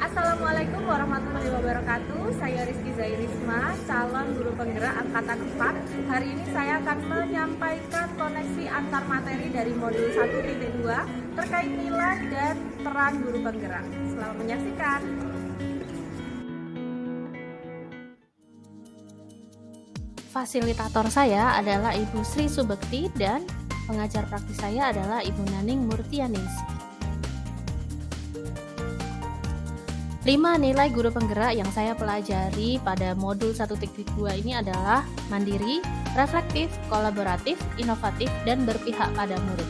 Assalamualaikum warahmatullahi wabarakatuh. Saya Rizky Zairisma, calon guru penggerak angkatan 4. Hari ini saya akan menyampaikan koneksi antar materi dari modul 1.2 terkait nilai dan peran guru penggerak. Selamat menyaksikan. Fasilitator saya adalah Ibu Sri Subekti dan pengajar praktis saya adalah Ibu Naning Murtianingsih. 5 nilai guru penggerak yang saya pelajari pada modul 1.2 ini adalah mandiri, reflektif, kolaboratif, inovatif, dan berpihak pada murid.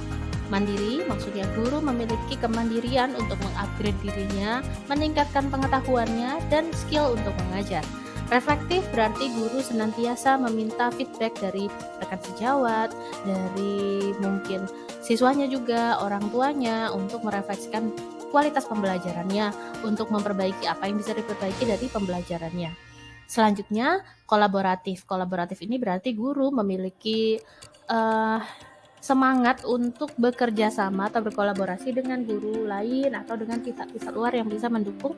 Mandiri maksudnya guru memiliki kemandirian untuk mengupgrade dirinya, meningkatkan pengetahuannya, dan skill untuk mengajar. Reflektif berarti guru senantiasa meminta feedback dari rekan sejawat, dari mungkin siswanya juga, orang tuanya untuk merefleksikan kualitas pembelajarannya, untuk memperbaiki apa yang bisa diperbaiki dari pembelajarannya. Selanjutnya, kolaboratif. Kolaboratif ini berarti guru memiliki semangat untuk bekerja sama atau berkolaborasi dengan guru lain atau dengan pihak-pihak luar yang bisa mendukung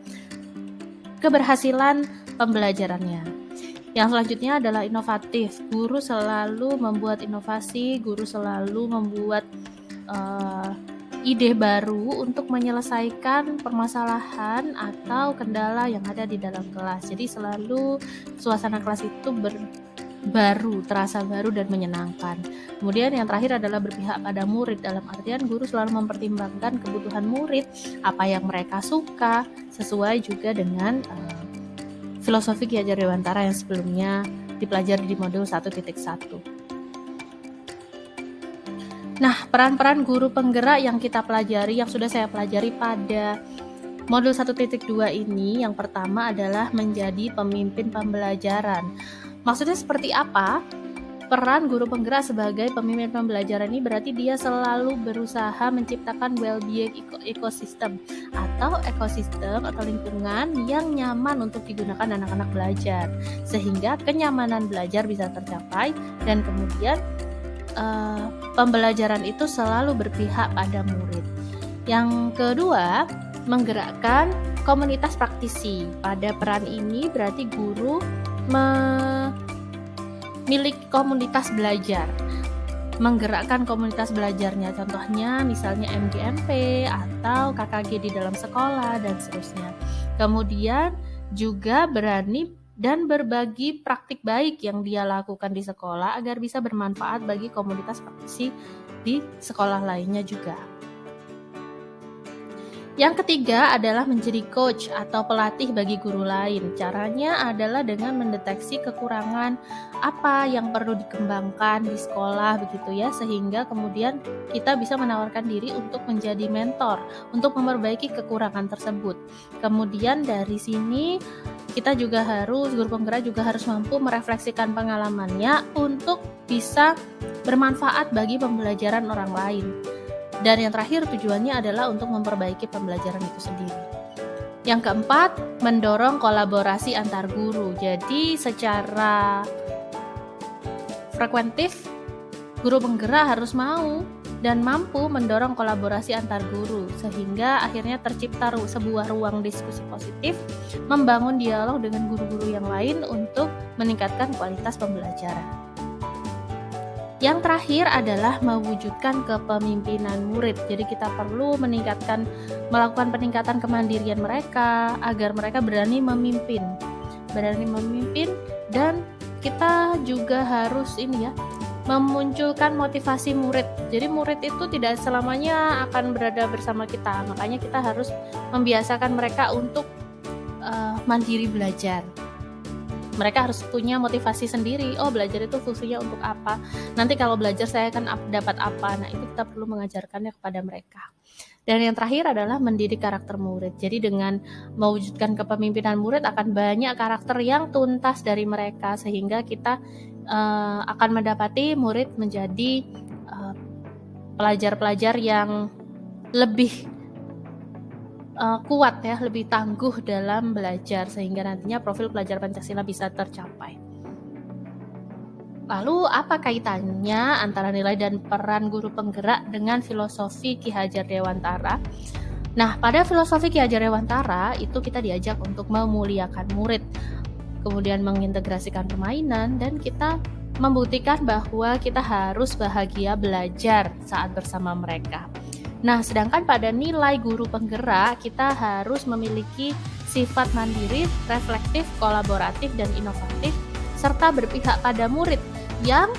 keberhasilan pembelajarannya. Yang selanjutnya adalah inovatif. Guru selalu membuat inovasi, guru selalu membuat ide baru untuk menyelesaikan permasalahan atau kendala yang ada di dalam kelas. Jadi selalu suasana kelas itu terasa baru dan menyenangkan. Kemudian yang terakhir adalah berpihak pada murid, dalam artian guru selalu mempertimbangkan kebutuhan murid, apa yang mereka suka, sesuai juga dengan filosofi Ki Hajar Dewantara yang sebelumnya dipelajari di modul 1.1. Nah, peran-peran guru penggerak yang kita pelajari, yang sudah saya pelajari pada modul 1.2 ini, yang pertama adalah menjadi pemimpin pembelajaran. Maksudnya seperti apa? Peran guru penggerak sebagai pemimpin pembelajaran ini berarti dia selalu berusaha menciptakan well-being ekosistem atau lingkungan yang nyaman untuk digunakan anak-anak belajar, sehingga kenyamanan belajar bisa tercapai dan kemudian pembelajaran itu selalu berpihak pada murid. Yang kedua, menggerakkan komunitas praktisi. Pada peran ini berarti guru memiliki komunitas belajar, menggerakkan komunitas belajarnya. Contohnya misalnya MGMP atau KKG di dalam sekolah dan seterusnya. Kemudian juga berani dan berbagi praktik baik yang dia lakukan di sekolah agar bisa bermanfaat bagi komunitas praktisi di sekolah lainnya juga. Yang ketiga adalah menjadi coach atau pelatih bagi guru lain. Caranya adalah dengan mendeteksi kekurangan apa yang perlu dikembangkan di sekolah begitu ya, sehingga kemudian kita bisa menawarkan diri untuk menjadi mentor untuk memperbaiki kekurangan tersebut. Kemudian dari sini guru penggerak juga harus mampu merefleksikan pengalamannya untuk bisa bermanfaat bagi pembelajaran orang lain. Dan yang terakhir tujuannya adalah untuk memperbaiki pembelajaran itu sendiri. Yang keempat, mendorong kolaborasi antar guru. Jadi secara frekuentif, guru penggerak harus mau dan mampu mendorong kolaborasi antar guru, sehingga akhirnya tercipta sebuah ruang diskusi positif, membangun dialog dengan guru-guru yang lain untuk meningkatkan kualitas pembelajaran. Yang terakhir adalah mewujudkan kepemimpinan murid. Jadi kita perlu melakukan peningkatan kemandirian mereka agar mereka berani memimpin dan kita juga harus memunculkan motivasi murid. Jadi murid itu tidak selamanya akan berada bersama kita, makanya kita harus membiasakan mereka untuk mandiri belajar. Mereka harus punya motivasi sendiri. Oh, belajar itu fungsinya untuk apa? Nanti kalau belajar saya akan dapat apa? Nah, itu kita perlu mengajarkannya kepada mereka. Dan yang terakhir adalah mendidik karakter murid. Jadi dengan mewujudkan kepemimpinan murid akan banyak karakter yang tuntas dari mereka, sehingga kita akan mendapati murid menjadi pelajar-pelajar yang lebih kuat ya, lebih tangguh dalam belajar, sehingga nantinya profil pelajar Pancasila bisa tercapai. Lalu apa kaitannya antara nilai dan peran guru penggerak dengan filosofi Ki Hajar Dewantara? Nah, pada filosofi Ki Hajar Dewantara itu kita diajak untuk memuliakan murid, kemudian mengintegrasikan permainan, dan kita membuktikan bahwa kita harus bahagia belajar saat bersama mereka. Nah, sedangkan pada nilai guru penggerak, kita harus memiliki sifat mandiri, reflektif, kolaboratif, dan inovatif, serta berpihak pada murid, yang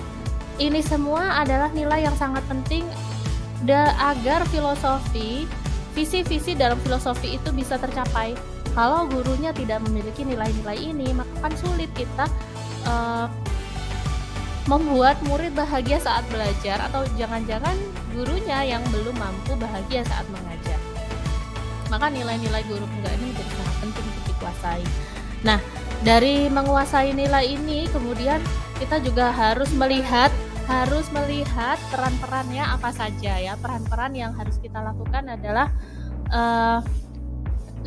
ini semua adalah nilai yang sangat penting agar visi-visi dalam filosofi itu bisa tercapai. Kalau gurunya tidak memiliki nilai-nilai ini, maka kan sulit kita membuat murid bahagia saat belajar, atau jangan-jangan gurunya yang belum mampu bahagia saat mengajar. Maka nilai-nilai guru penggerak ini menjadi sangat penting untuk dikuasai. Nah, dari menguasai nilai ini, kemudian kita juga harus melihat peran-perannya apa saja ya. Peran-peran yang harus kita lakukan adalah 5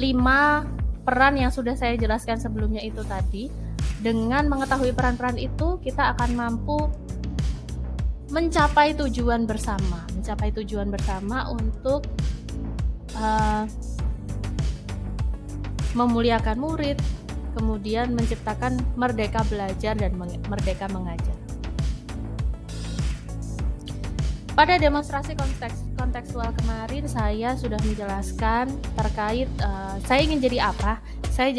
peran yang sudah saya jelaskan sebelumnya itu tadi. Dengan mengetahui peran-peran itu, kita akan mampu mencapai tujuan bersama untuk memuliakan murid, kemudian menciptakan merdeka belajar dan merdeka mengajar. Pada demonstrasi kontekstual kemarin, saya sudah menjelaskan terkait saya ingin jadi apa. Saya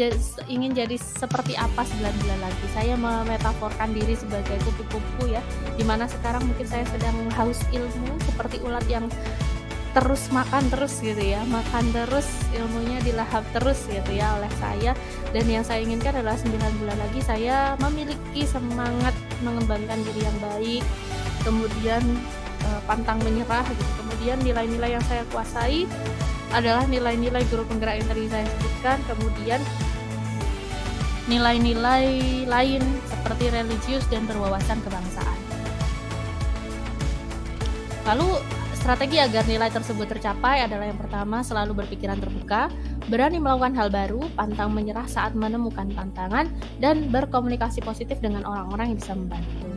ingin jadi seperti apa 9 bulan lagi. Saya memetaforkan diri sebagai kupu-kupu ya, dimana sekarang mungkin saya sedang haus ilmu seperti ulat yang terus makan terus gitu ya, makan terus, ilmunya dilahap terus gitu ya oleh saya. Dan yang saya inginkan adalah 9 bulan lagi saya memiliki semangat mengembangkan diri yang baik, kemudian pantang menyerah gitu. Kemudian nilai-nilai yang saya kuasai adalah nilai-nilai guru penggerak yang tadi saya sebutkan, kemudian nilai-nilai lain seperti religius dan berwawasan kebangsaan. Lalu strategi agar nilai tersebut tercapai adalah yang pertama, selalu berpikiran terbuka, berani melakukan hal baru, pantang menyerah saat menemukan tantangan, dan berkomunikasi positif dengan orang-orang yang bisa membantu.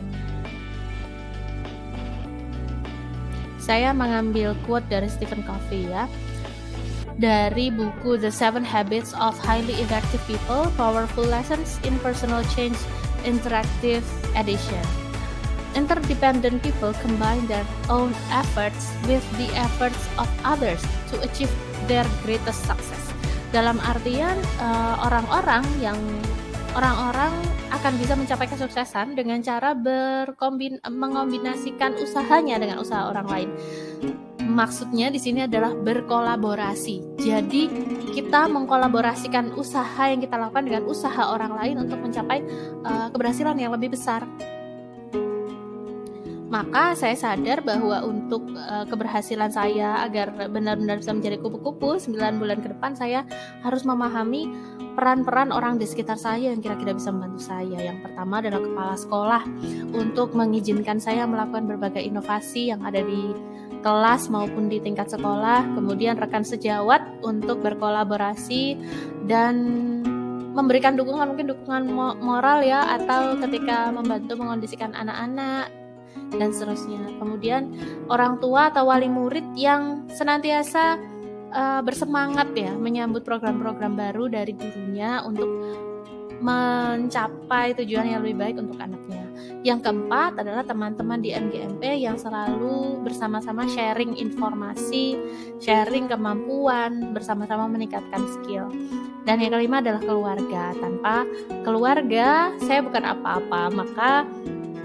Saya mengambil quote dari Stephen Covey ya, dari buku The 7 Habits of Highly Effective People, Powerful Lessons in Personal Change Interactive Edition. Interdependent people combine their own efforts with the efforts of others to achieve their greatest success. Dalam artian orang-orang akan bisa mencapai kesuksesan dengan cara mengombinasikan usahanya dengan usaha orang lain. Maksudnya di sini adalah berkolaborasi. Jadi kita mengkolaborasikan usaha yang kita lakukan dengan usaha orang lain untuk mencapai keberhasilan yang lebih besar. Maka saya sadar bahwa untuk keberhasilan saya agar benar-benar bisa menjadi kupu-kupu 9 bulan ke depan, saya harus memahami peran-peran orang di sekitar saya yang kira-kira bisa membantu saya. Yang pertama adalah kepala sekolah untuk mengizinkan saya melakukan berbagai inovasi yang ada di kelas maupun di tingkat sekolah. Kemudian rekan sejawat untuk berkolaborasi dan memberikan dukungan, mungkin dukungan moral ya, atau ketika membantu mengondisikan anak-anak dan seterusnya. Kemudian orang tua atau wali murid yang senantiasa bersemangat ya menyambut program-program baru dari gurunya untuk mencapai tujuan yang lebih baik untuk anaknya. Yang keempat adalah teman-teman di MGMP yang selalu bersama-sama sharing informasi, sharing kemampuan, bersama-sama meningkatkan skill. Dan yang kelima adalah keluarga. Tanpa keluarga, saya bukan apa-apa. Maka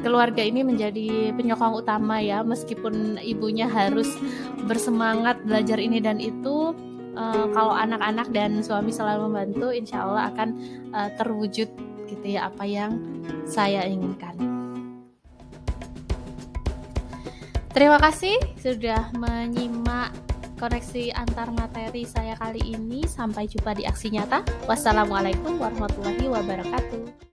keluarga ini menjadi penyokong utama ya, meskipun ibunya harus bersemangat belajar ini dan itu, kalau anak-anak dan suami selalu membantu, insya Allah akan terwujud gitu ya apa yang saya inginkan. Terima kasih sudah menyimak koneksi antar materi saya kali ini. Sampai jumpa di aksi nyata. Wassalamualaikum warahmatullahi wabarakatuh.